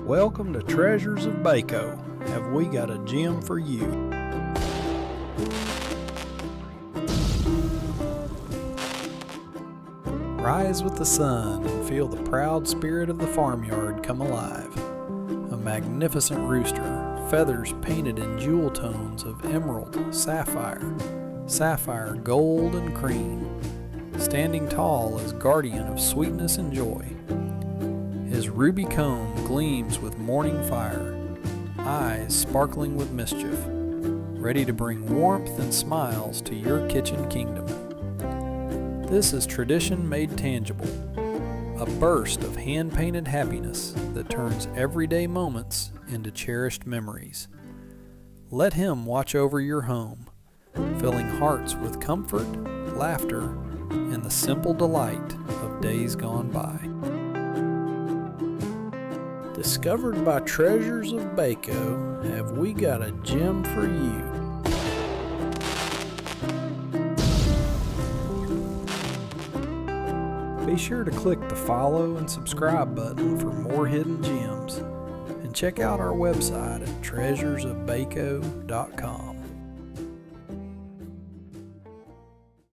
Welcome to Treasures of Bako. Have we got a gem for you? Rise with the sun and feel the proud spirit of the farmyard come alive. A magnificent rooster, feathers painted in jewel tones of emerald, sapphire, gold, and cream, standing tall as guardian of sweetness and joy. His ruby comb gleams with morning fire, eyes sparkling with mischief, ready to bring warmth and smiles to your kitchen kingdom. This is tradition made tangible, a burst of hand-painted happiness that turns everyday moments into cherished memories. Let him watch over your home, filling hearts with comfort, laughter, and the simple delight of days gone by. Discovered by Treasures of Bako, have we got a gem for you? Be sure to click the follow and subscribe button for more hidden gems, and check out our website at treasuresofbako.com.